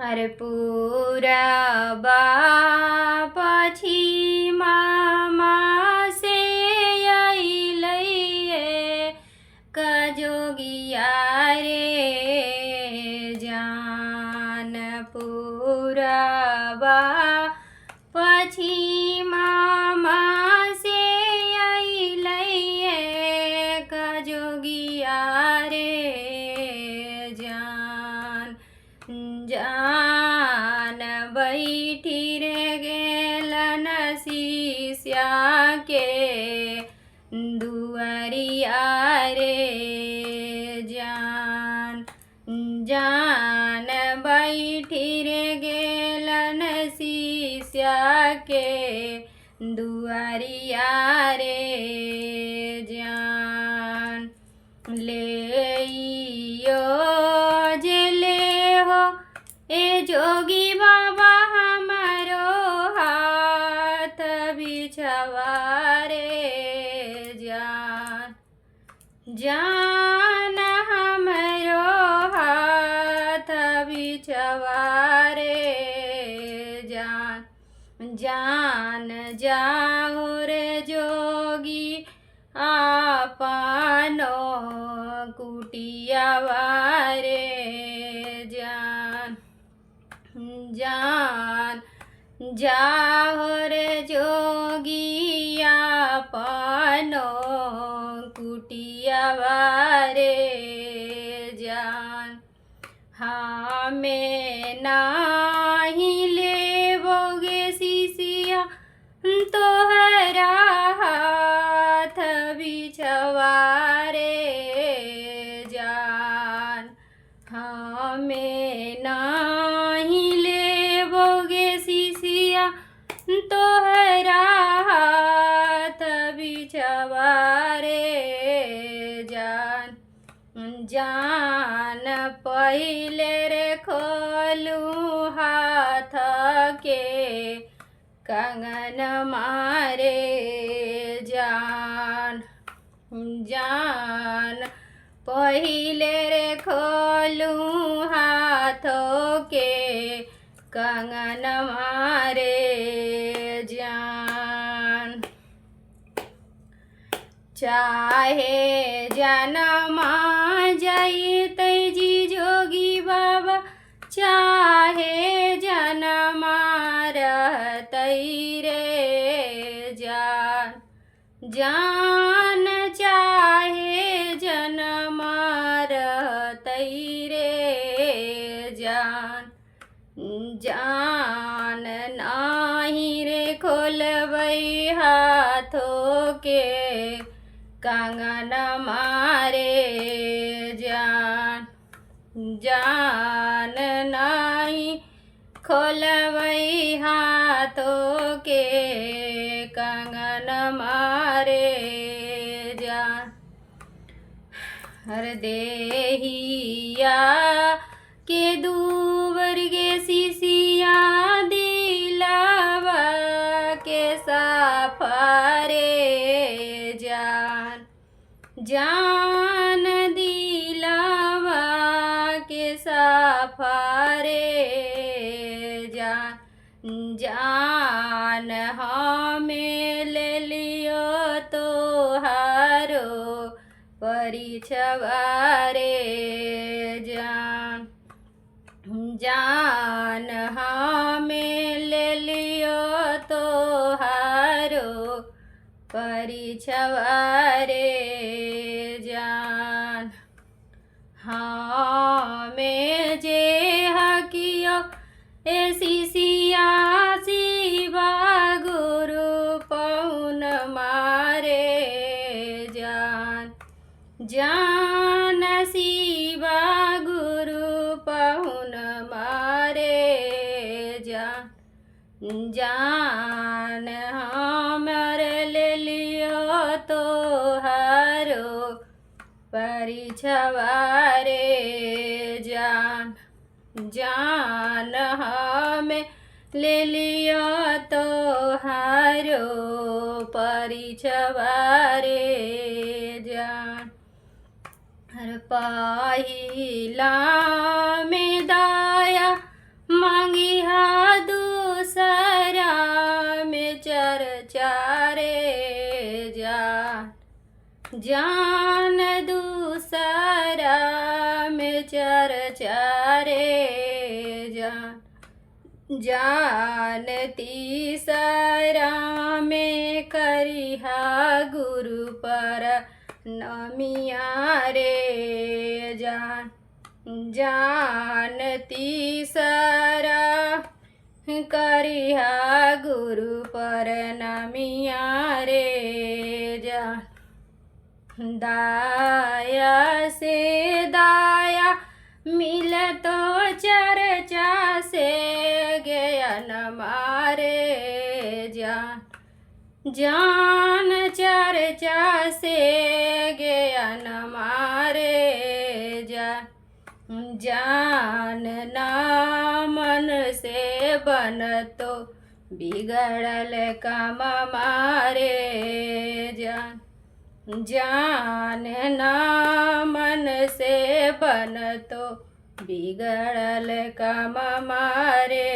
अरे पूरा पछि मामा से अइलैए कजोगिया रे जान पूरा पछि मामा से अइलैए कजोगिया रे जान जान बैठी रे गेलन शिष्या के दुआरिया रे जान जान बैठी रे गेलन शिष्या के दुआरिया रे जान ले ए जोगी बाबा हमारो हाथ बिछवा रे जान जान हमारो हाथ बिछवा रे जान जान जाओ रे जोगी आपनो कुटियावा रे जान जान जाओ रे जोगी आपनो कुटियावा रे जान हमें नाही लेबोगे शिष्या तोहरा हाथ बिछवा रे जान हमें नाही लेबोगे शिष्या तोहरा हाथ बिछवा रे जान जान पहिले रे खोलू हाथ के कंगन मारे जान जान पहिले रे खोलू हाथों के कंगन मारे जान चाहे जनमा जाइते जी जोगी बाबा चाहे जनमा रहतई रे जान जान चाहे जनमा रहतई रे जान जान नाही रे खोलबई हाथों के कंगन मारे जान जान नाही खोलबई हाथों के कंगन मारे जान हर देहिया के दूबर गे शिशिया दिलावा के साफारे जान जान दिलावा के साफारे जान जान हमें ले लियो तो हारो परिछवा रे जान जान हमें ले लियो तो हारो परिछवा रे जान हमें जे हकियो ए शिशिया शिवा गुरु पौन मारे जान जान शिवा गुरु पहुन मारे जान जान हमर ले लियो तो हारो परिछवा रे जान जान हमें ले लियो तो हारो परिछवा रे जान हर पहिला में दाया जान दूसरा में चर्चा रे जान, जान तीसरा में करिहा गुरु पर नमिया रे जान, जान तीसरा करिहा गुरु पर नमिया रे जान, दाया से दाया मिल तो चर्चा से ज्ञान मारे जान, जान चर्चा से ज्ञान मारे जान, जान ना मन से बन तो बिगड़ल काम मारे जान, जान ना मन से बन तो बिगड़ल काम मारे।